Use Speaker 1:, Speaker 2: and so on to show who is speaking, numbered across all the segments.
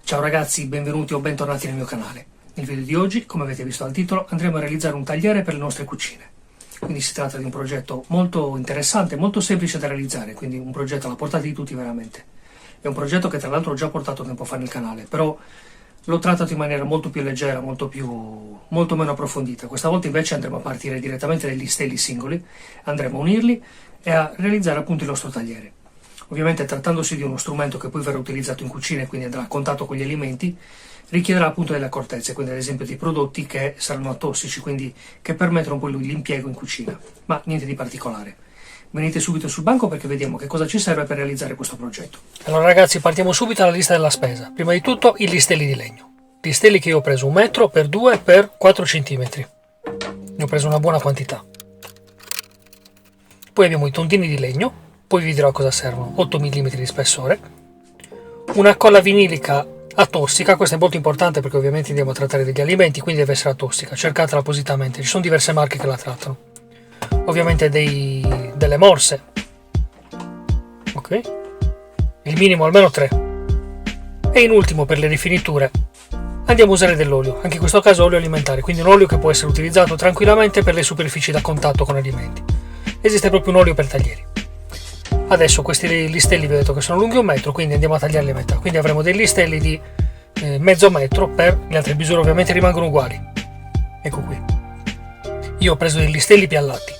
Speaker 1: Ciao ragazzi, benvenuti o bentornati nel mio canale. Nel video di oggi, come avete visto dal titolo, andremo a realizzare un tagliere per le nostre cucine. Quindi si tratta di un progetto molto interessante, molto semplice da realizzare, quindi un progetto alla portata di tutti veramente. È un progetto che tra l'altro ho già portato tempo fa nel canale, però l'ho trattato in maniera molto più leggera, molto meno approfondita. Questa volta invece andremo a partire direttamente dai listelli singoli, andremo a unirli e a realizzare appunto il nostro tagliere. Ovviamente trattandosi di uno strumento che poi verrà utilizzato in cucina e quindi andrà a contatto con gli alimenti, richiederà appunto delle accortezze, quindi ad esempio dei prodotti che saranno atossici, quindi che permettono poi l'impiego in cucina, ma niente di particolare. Venite subito sul banco perché vediamo che cosa ci serve per realizzare questo progetto. Allora ragazzi, partiamo subito dalla lista della spesa. Prima di tutto i listelli di legno. Listelli che io ho preso 1 metro per 2 per 4 cm. Ne ho preso una buona quantità. Poi abbiamo i tondini di legno. Poi vi dirò a cosa servono. 8 mm di spessore, una colla vinilica atossica. Questa è molto importante perché ovviamente andiamo a trattare degli alimenti, quindi deve essere atossica, cercatela appositamente, ci sono diverse marche che la trattano. Ovviamente delle morse, ok, il minimo almeno 3, e in ultimo per le rifiniture andiamo a usare dell'olio, anche in questo caso olio alimentare, quindi un olio che può essere utilizzato tranquillamente per le superfici da contatto con alimenti. Esiste proprio un olio per taglieri. Adesso questi listelli vi ho detto che sono lunghi 1 metro, quindi andiamo a tagliarli a metà. Quindi avremo dei listelli di mezzo metro, per le altre misure ovviamente rimangono uguali. Ecco qui. Io ho preso dei listelli piallati.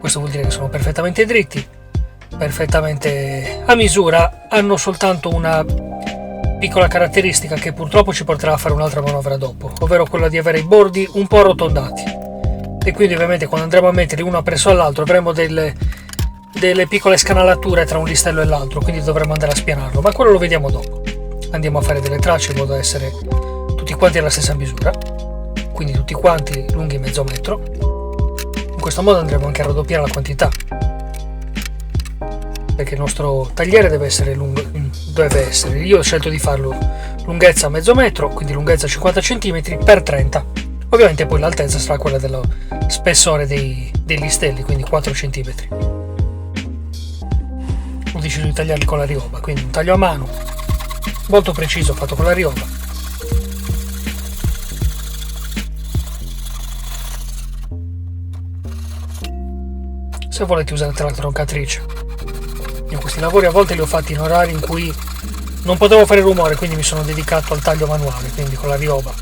Speaker 1: Questo vuol dire che sono perfettamente dritti, perfettamente a misura, hanno soltanto una piccola caratteristica che purtroppo ci porterà a fare un'altra manovra dopo, ovvero quella di avere i bordi un po' arrotondati. E quindi ovviamente quando andremo a metterli uno appresso all'altro avremo delle piccole scanalature tra un listello e l'altro, quindi dovremo andare a spianarlo, ma quello lo vediamo dopo. Andiamo a fare delle tracce in modo da essere tutti quanti alla stessa misura, quindi tutti quanti lunghi mezzo metro. In questo modo andremo anche a raddoppiare la quantità, perché il nostro tagliere deve essere io ho scelto di farlo lunghezza mezzo metro, quindi lunghezza 50 cm per 30. Ovviamente poi l'altezza sarà quella dello spessore dei listelli, quindi 4 cm. Ho deciso di tagliarli con la rioba, quindi un taglio a mano molto preciso fatto con la rioba. Se volete usate la troncatrice. Io questi lavori a volte li ho fatti in orari in cui non potevo fare rumore, quindi mi sono dedicato al taglio manuale, quindi con la rioba.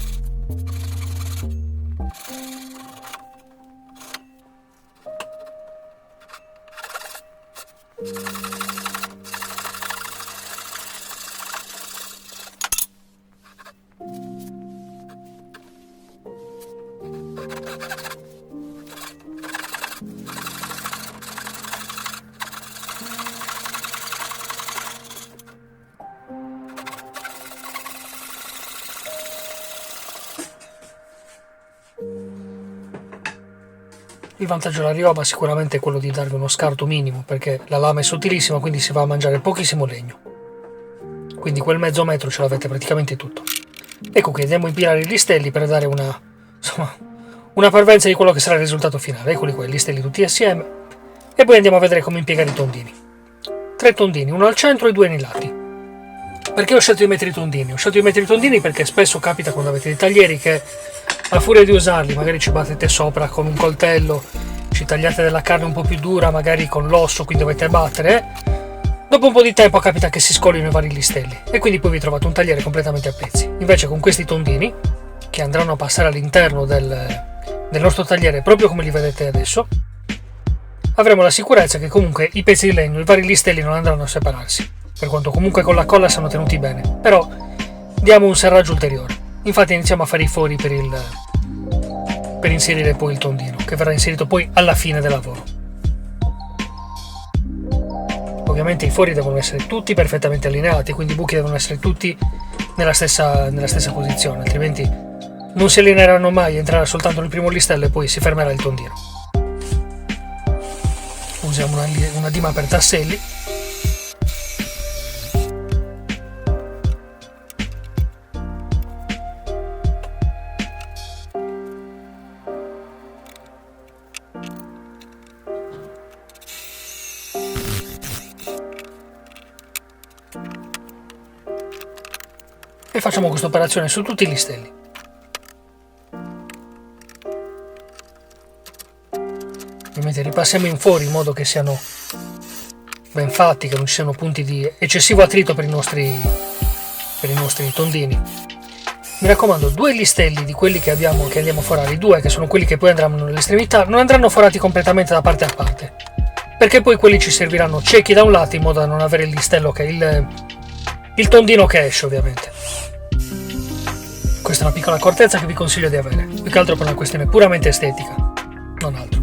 Speaker 1: Il vantaggio della rioba sicuramente è quello di darvi uno scarto minimo, perché la lama è sottilissima, quindi si va a mangiare pochissimo legno. Quindi quel mezzo metro ce l'avete praticamente tutto. Ecco qui, andiamo a impilare i listelli per dare una parvenza di quello che sarà il risultato finale. Eccoli qua, i listelli tutti assieme. E poi andiamo a vedere come impiegare i tondini. 3 tondini, uno al centro e 2 nei lati. Perché ho scelto di mettere i tondini? Ho scelto di mettere i tondini perché spesso capita quando avete dei taglieri che a furia di usarli magari ci battete sopra con un coltello, ci tagliate della carne un po' più dura, magari con l'osso, qui dovete battere. Dopo un po' di tempo capita che si scollino i vari listelli e quindi poi vi trovate un tagliere completamente a pezzi. Invece con questi tondini, che andranno a passare all'interno del nostro tagliere proprio come li vedete adesso, avremo la sicurezza che comunque i pezzi di legno, i vari listelli non andranno a separarsi, per quanto comunque con la colla siano tenuti bene, però diamo un serraggio ulteriore. Infatti iniziamo a fare i fori per inserire poi il tondino, che verrà inserito poi alla fine del lavoro. Ovviamente i fori devono essere tutti perfettamente allineati, quindi i buchi devono essere tutti nella stessa posizione, altrimenti non si allineeranno mai, entrerà soltanto nel primo listello e poi si fermerà il tondino. Usiamo una dima per tasselli. facciamo questa operazione su tutti gli listelli. Ovviamente ripassiamo in fuori in modo che siano ben fatti, che non ci siano punti di eccessivo attrito per i nostri tondini. Mi raccomando, 2 listelli di quelli che andiamo a forare, 2 che sono quelli che poi andranno nell'estremità, non andranno forati completamente da parte a parte, perché poi quelli ci serviranno ciechi da un lato in modo da non avere il listello che il tondino che esce, ovviamente. Questa è una piccola accortezza che vi consiglio di avere, più che altro per una questione puramente estetica, non altro.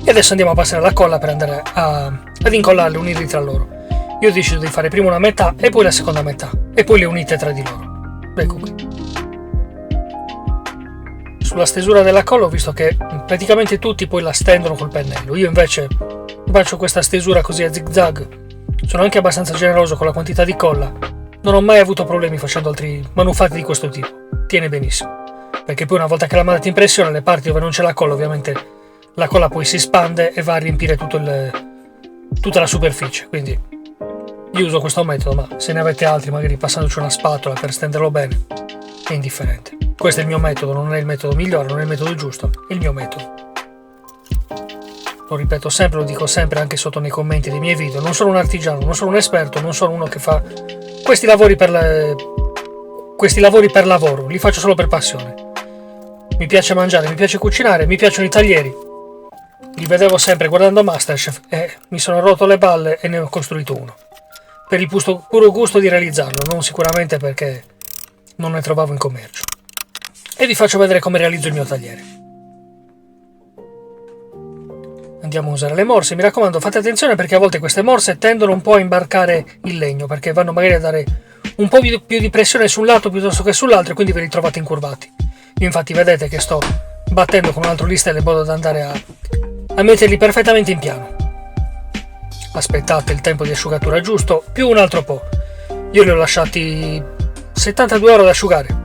Speaker 1: E adesso andiamo a passare la colla per andare ad incollarle, unirli tra loro. Io ho deciso di fare prima una metà e poi la seconda metà, e poi le unite tra di loro. Ecco qui. Sulla stesura della colla ho visto che praticamente tutti poi la stendono col pennello. Io invece faccio questa stesura così a zig zag. Sono anche abbastanza generoso con la quantità di colla. Non ho mai avuto problemi facendo altri manufatti di questo tipo. Tiene benissimo. Perché poi una volta che la mandate in pressione, le parti dove non c'è la colla, ovviamente la colla poi si espande e va a riempire tutta la superficie. Quindi io uso questo metodo, ma se ne avete altri, magari passandoci una spatola per stenderlo bene, è indifferente. Questo è il mio metodo, non è il metodo migliore, non è il metodo giusto, è il mio metodo. Lo ripeto sempre, lo dico sempre anche sotto nei commenti dei miei video. Non sono un artigiano, non sono un esperto, non sono uno che fa questi lavori per lavoro, li faccio solo per passione. Mi piace mangiare, mi piace cucinare, mi piacciono i taglieri. Li vedevo sempre guardando Masterchef e mi sono rotto le balle e ne ho costruito uno. Per il puro gusto di realizzarlo, non sicuramente perché non ne trovavo in commercio. E vi faccio vedere come realizzo il mio tagliere. Andiamo a usare le morse. Mi raccomando, fate attenzione perché a volte queste morse tendono un po' a imbarcare il legno, perché vanno magari a dare un po' più di pressione su un lato piuttosto che sull'altro e quindi ve li trovate incurvati. Io infatti vedete che sto battendo con un altro listello in modo da andare a metterli perfettamente in piano. Aspettate il tempo di asciugatura giusto, più un altro po'. Io li ho lasciati 72 ore ad asciugare.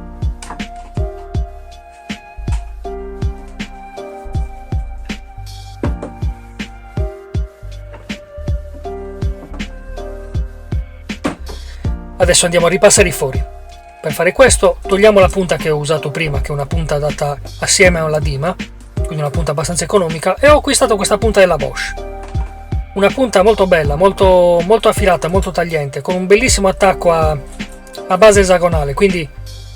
Speaker 1: Adesso andiamo a ripassare i fori. Per fare questo togliamo la punta che ho usato prima, che è una punta adatta assieme alla dima, quindi una punta abbastanza economica, e ho acquistato questa punta della Bosch. Una punta molto bella, molto affilata, molto tagliente, con un bellissimo attacco a base esagonale, quindi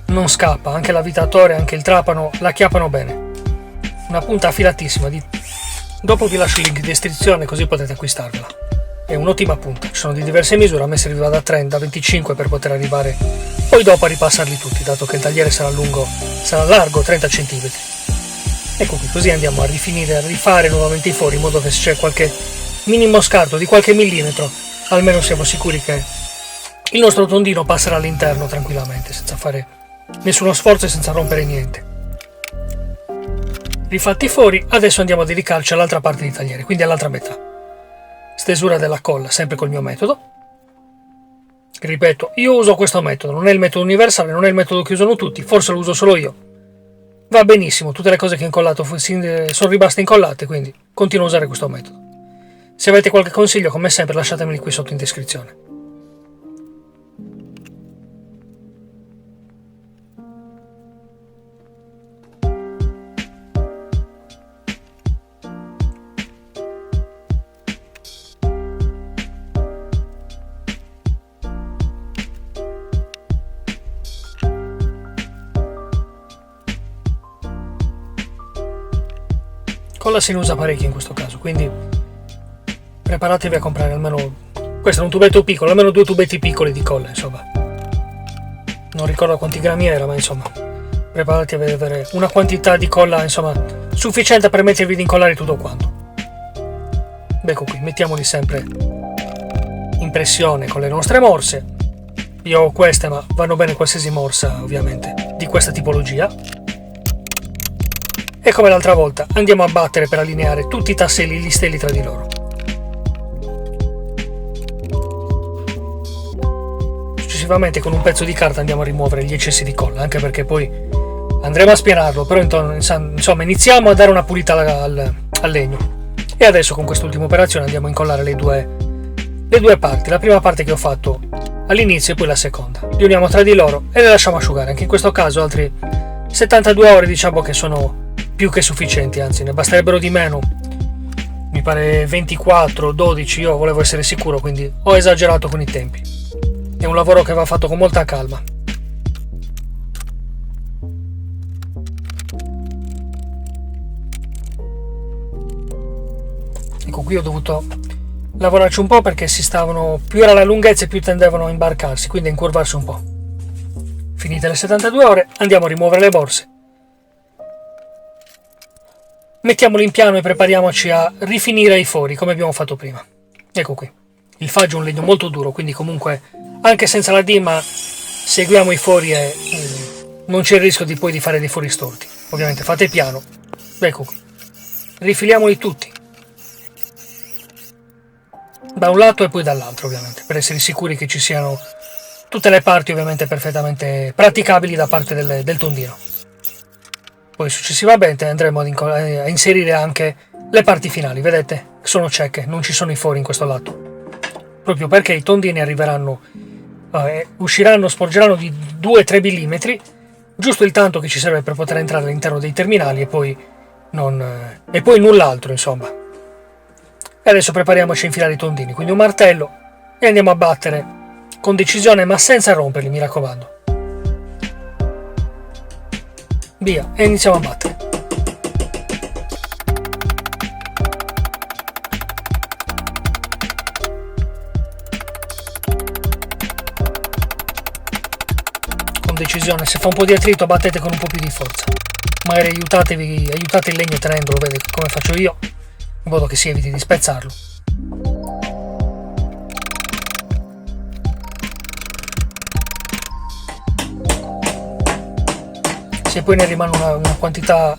Speaker 1: non scappa, anche l'avvitatore, anche il trapano la chiappano bene. Una punta affilatissima. Dopo vi lascio il link di descrizione così potete acquistarvela. È un'ottima punta, ci sono di diverse misure, a me serviva da 30 a 25 per poter arrivare poi dopo a ripassarli tutti, dato che il tagliere sarà largo 30 cm. Ecco qui, così andiamo a rifinire, a rifare nuovamente i fori in modo che se c'è qualche minimo scarto di qualche millimetro, almeno siamo sicuri che il nostro tondino passerà all'interno tranquillamente, senza fare nessuno sforzo e senza rompere niente. Rifatti i fori, adesso andiamo a dedicarci all'altra parte di tagliere, quindi all'altra metà. Stesura della colla, sempre col mio metodo. Ripeto, io uso questo metodo, non è il metodo universale, non è il metodo che usano tutti, forse lo uso solo io. Va benissimo, tutte le cose che ho incollato sono rimaste incollate, quindi continuo a usare questo metodo. Se avete qualche consiglio, come sempre, lasciatemeli qui sotto in descrizione. Colla se ne usa parecchio in questo caso, quindi preparatevi a comprare almeno, questo è un tubetto piccolo, almeno 2 tubetti piccoli di colla, insomma. Non ricordo quanti grammi era, ma insomma, preparatevi ad avere una quantità di colla, insomma, sufficiente per permettervi di incollare tutto quanto. Ecco qui, mettiamoli sempre in pressione con le nostre morse. Io ho queste, ma vanno bene qualsiasi morsa, ovviamente, di questa tipologia. E come l'altra volta andiamo a battere per allineare tutti i tasselli e gli listelli tra di loro. Successivamente con un pezzo di carta andiamo a rimuovere gli eccessi di colla, anche perché poi andremo a spianarlo, però insomma iniziamo a dare una pulita al legno. E adesso con quest'ultima operazione andiamo a incollare le due parti. La prima parte che ho fatto all'inizio e poi la seconda. Li uniamo tra di loro e le lasciamo asciugare. Anche in questo caso altri 72 ore diciamo che sono più che sufficienti, anzi ne basterebbero di meno. Mi pare 24, 12, io volevo essere sicuro, quindi ho esagerato con i tempi. È un lavoro che va fatto con molta calma. Ecco, qui ho dovuto lavorarci un po' perché più era la lunghezza e più tendevano a imbarcarsi, quindi a incurvarsi un po'. Finite le 72 ore, andiamo a rimuovere le borse. Mettiamoli in piano e prepariamoci a rifinire i fori come abbiamo fatto prima. Ecco qui. Il faggio è un legno molto duro, quindi comunque anche senza la dima seguiamo i fori e non c'è il rischio di fare dei fori storti. Ovviamente fate piano. Ecco qui. Rifiliamoli tutti. Da un lato e poi dall'altro, ovviamente, per essere sicuri che ci siano tutte le parti ovviamente perfettamente praticabili da parte del tondino. Poi successivamente andremo a inserire anche le parti finali, vedete? Sono cieche, non ci sono i fori in questo lato. Proprio perché i tondini arriveranno, usciranno, sporgeranno di 2-3 mm, giusto il tanto che ci serve per poter entrare all'interno dei terminali e poi null'altro, insomma. E adesso prepariamoci a infilare i tondini, quindi un martello e andiamo a battere con decisione ma senza romperli, mi raccomando. Via, e iniziamo a battere. Con decisione, se fa un po' di attrito battete con un po' più di forza. Magari aiutate il legno tenendolo, vedete come faccio io, in modo che si eviti di spezzarlo. Se poi ne rimane una quantità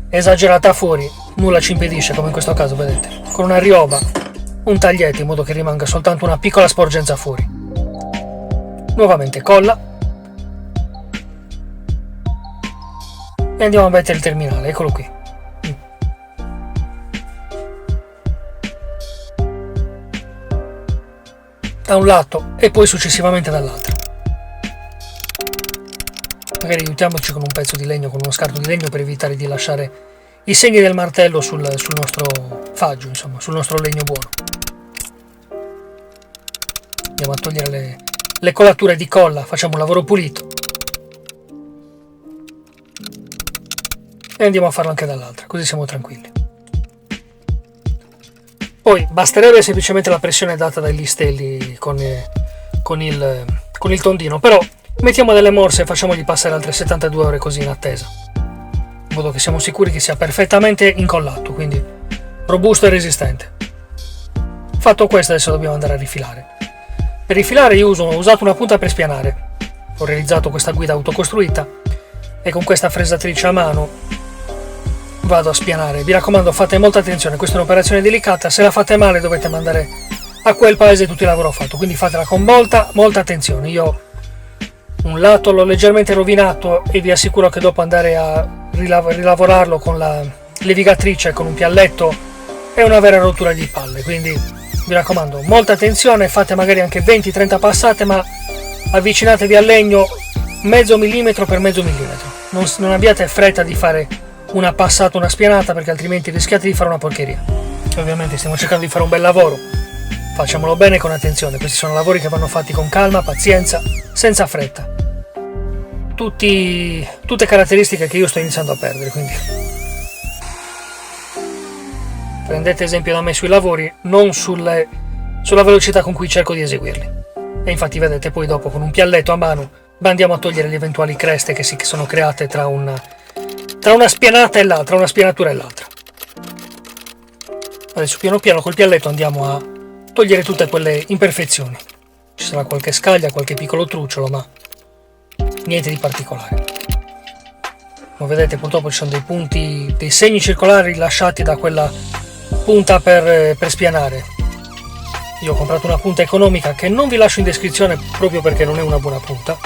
Speaker 1: esagerata fuori, nulla ci impedisce, come in questo caso, vedete, con una rioba, un taglietto in modo che rimanga soltanto una piccola sporgenza fuori. Nuovamente colla e andiamo a mettere il terminale, eccolo qui. Da un lato e poi successivamente dall'altro. Magari aiutiamoci con un pezzo di legno, con uno scarto di legno, per evitare di lasciare i segni del martello sul nostro faggio, insomma, sul nostro legno buono. Andiamo a togliere le colature di colla, facciamo un lavoro pulito e andiamo a farlo anche dall'altra, così siamo tranquilli. Poi basterebbe semplicemente la pressione data dai listelli con il tondino, però mettiamo delle morse e facciamogli passare altre 72 ore così in attesa, in modo che siamo sicuri che sia perfettamente incollato, quindi robusto e resistente. Fatto questo, adesso dobbiamo andare a rifilare. Per rifilare io ho usato una punta per spianare. Ho realizzato questa guida autocostruita e con questa fresatrice a mano vado a spianare. Vi raccomando, fate molta attenzione, questa è un'operazione delicata, se la fate male dovete mandare a quel paese tutto il lavoro fatto, quindi fatela con molta attenzione. Io un lato l'ho leggermente rovinato e vi assicuro che dopo andare a rilavorarlo con la levigatrice e con un pialletto è una vera rottura di palle, quindi vi raccomando, molta attenzione, fate magari anche 20-30 passate, ma avvicinatevi al legno mezzo millimetro per mezzo millimetro, non abbiate fretta di fare una passata, una spianata, perché altrimenti rischiate di fare una porcheria. Ovviamente stiamo cercando di fare un bel lavoro, facciamolo bene, con attenzione, questi sono lavori che vanno fatti con calma, pazienza, senza fretta. Tutte caratteristiche che io sto iniziando a perdere, quindi prendete esempio da me sui lavori, non sulla velocità con cui cerco di eseguirli. E infatti vedete, poi dopo con un pialletto a mano andiamo a togliere le eventuali creste che si sono create tra una spianata e l'altra, una spianatura e l'altra. Adesso piano piano col pialletto andiamo a togliere tutte quelle imperfezioni. Ci sarà qualche scaglia, qualche piccolo trucciolo, ma niente di particolare. Come vedete, purtroppo ci sono dei punti, dei segni circolari lasciati da quella punta per spianare. Io ho comprato una punta economica che non vi lascio in descrizione proprio perché non è una buona punta.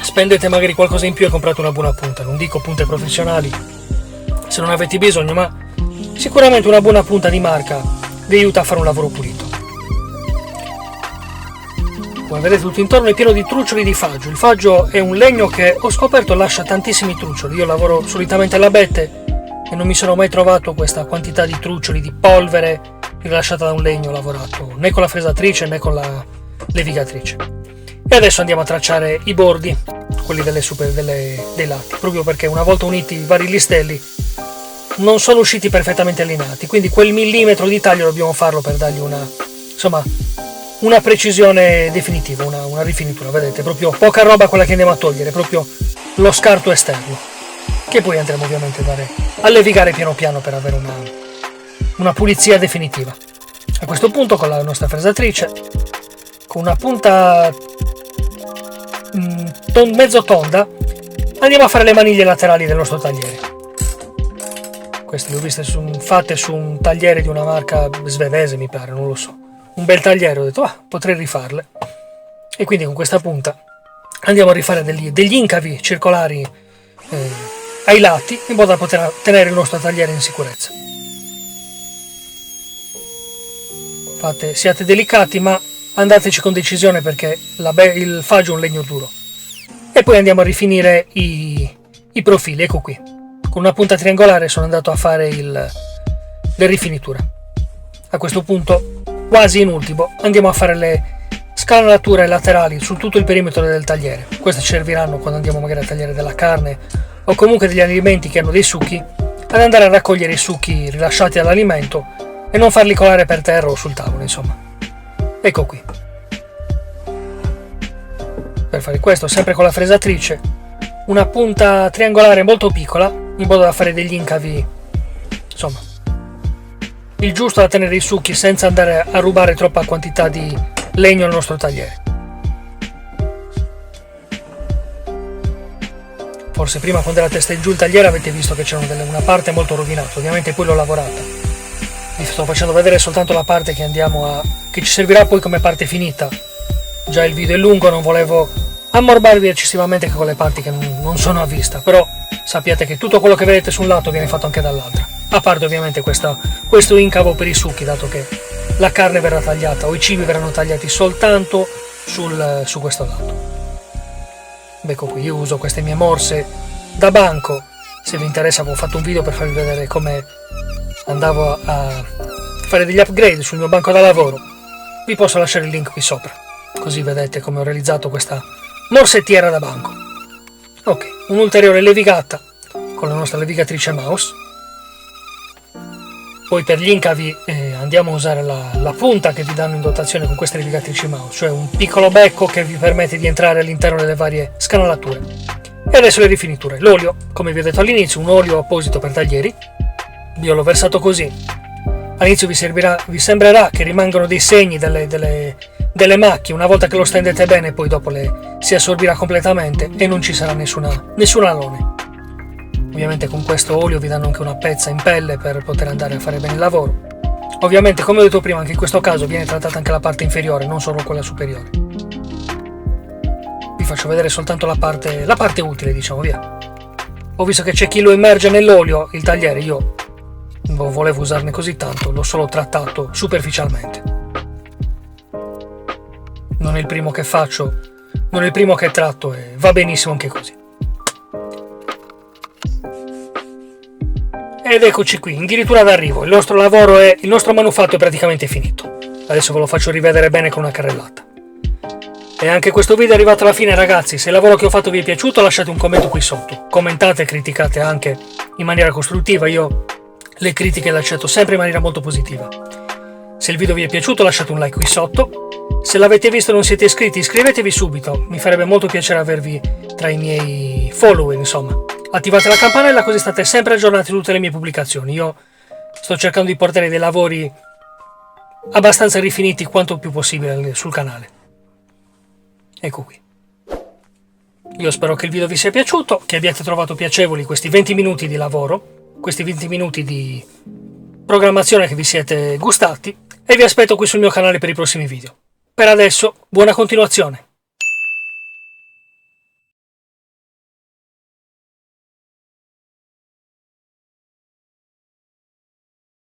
Speaker 1: Spendete magari qualcosa in più e comprate una buona punta, non dico punte professionali se non avete bisogno, ma sicuramente una buona punta di marca vi aiuta a fare un lavoro pulito. come vedete tutto intorno è pieno di trucioli di faggio. Il faggio è un legno che ho scoperto lascia tantissimi trucioli. Io lavoro solitamente all'abete e non mi sono mai trovato questa quantità di trucioli, di polvere rilasciata da un legno lavorato né con la fresatrice né con la levigatrice. E adesso andiamo a tracciare i bordi, quelli dei lati, proprio perché una volta uniti i vari listelli non sono usciti perfettamente allineati, quindi quel millimetro di taglio dobbiamo farlo per dargli una precisione definitiva, una rifinitura. Vedete, proprio poca roba quella che andiamo a togliere, proprio lo scarto esterno, che poi andremo ovviamente a levigare piano piano per avere una pulizia definitiva. A questo punto con la nostra fresatrice, con una punta mezzo tonda, andiamo a fare le maniglie laterali del nostro tagliere. Queste le ho viste fatte su un tagliere di una marca svedese, mi pare, non lo so. Un bel tagliere, ho detto, potrei rifarle. E quindi con questa punta andiamo a rifare degli incavi circolari ai lati, in modo da poter tenere il nostro tagliere in sicurezza. Siate delicati, ma andateci con decisione perché il faggio è un legno duro. E poi andiamo a rifinire i profili, ecco qui. Con una punta triangolare sono andato a fare le rifiniture. A questo punto, quasi in ultimo, andiamo a fare le scanalature laterali su tutto il perimetro del tagliere. Queste ci serviranno quando andiamo magari a tagliare della carne o comunque degli alimenti che hanno dei succhi, ad andare a raccogliere i succhi rilasciati dall'alimento e non farli colare per terra o sul tavolo, insomma. Ecco qui. Per fare questo, sempre con la fresatrice, una punta triangolare molto piccola, in modo da fare degli incavi, insomma, il giusto da tenere i succhi senza andare a rubare troppa quantità di legno al nostro tagliere. Forse prima, quando era testa in giù il tagliere, avete visto che c'era una parte molto rovinata, ovviamente poi l'ho lavorata. Vi sto facendo vedere soltanto la parte che ci servirà poi come parte finita. Già il video è lungo, non volevo ammorbarvi eccessivamente con le parti che non sono a vista, però sappiate che tutto quello che vedete su un lato viene fatto anche dall'altro, a parte ovviamente questo incavo per i succhi, dato che la carne verrà tagliata o i cibi verranno tagliati soltanto su questo lato. Ecco qui, io uso queste mie morse da banco. Se vi interessa, avevo fatto un video per farvi vedere come andavo a fare degli upgrade sul mio banco da lavoro. Vi posso lasciare il link qui sopra, così vedete come ho realizzato questa morsettiera da banco. Ok, un'ulteriore levigata con la nostra levigatrice mouse. Poi per gli incavi andiamo a usare la punta che vi danno in dotazione con queste levigatrici mouse, cioè un piccolo becco che vi permette di entrare all'interno delle varie scanalature. E adesso le rifiniture. L'olio, come vi ho detto all'inizio, un olio apposito per taglieri. Io l'ho versato così. All'inizio vi sembrerà che rimangano dei segni, delle macchie. Una volta che lo stendete bene, poi dopo si assorbirà completamente e non ci sarà nessun alone. Ovviamente con questo olio vi danno anche una pezza in pelle per poter andare a fare bene il lavoro. Ovviamente, come ho detto prima, anche in questo caso viene trattata anche la parte inferiore, non solo quella superiore. Vi faccio vedere soltanto la parte utile, diciamo, via. Ho visto che c'è chi lo immerge nell'olio, il tagliere, io non volevo usarne così tanto, l'ho solo trattato superficialmente. Non è il primo che faccio, non è il primo che tratto e va benissimo anche così. Ed eccoci qui, addirittura d'arrivo. Il nostro manufatto è praticamente finito. Adesso ve lo faccio rivedere bene con una carrellata. E anche questo video è arrivato alla fine, ragazzi. Se il lavoro che ho fatto vi è piaciuto, lasciate un commento qui sotto. Commentate e criticate anche in maniera costruttiva. Io le critiche le accetto sempre in maniera molto positiva. Se il video vi è piaciuto, lasciate un like qui sotto. Se l'avete visto e non siete iscritti, iscrivetevi subito. Mi farebbe molto piacere avervi tra i miei follower, insomma. Attivate la campanella così state sempre aggiornati su tutte le mie pubblicazioni. Io sto cercando di portare dei lavori abbastanza rifiniti quanto più possibile sul canale. Ecco qui. Io spero che il video vi sia piaciuto, che abbiate trovato piacevoli questi 20 minuti di lavoro, questi 20 minuti di programmazione che vi siete gustati, e vi aspetto qui sul mio canale per i prossimi video. Per adesso, buona continuazione!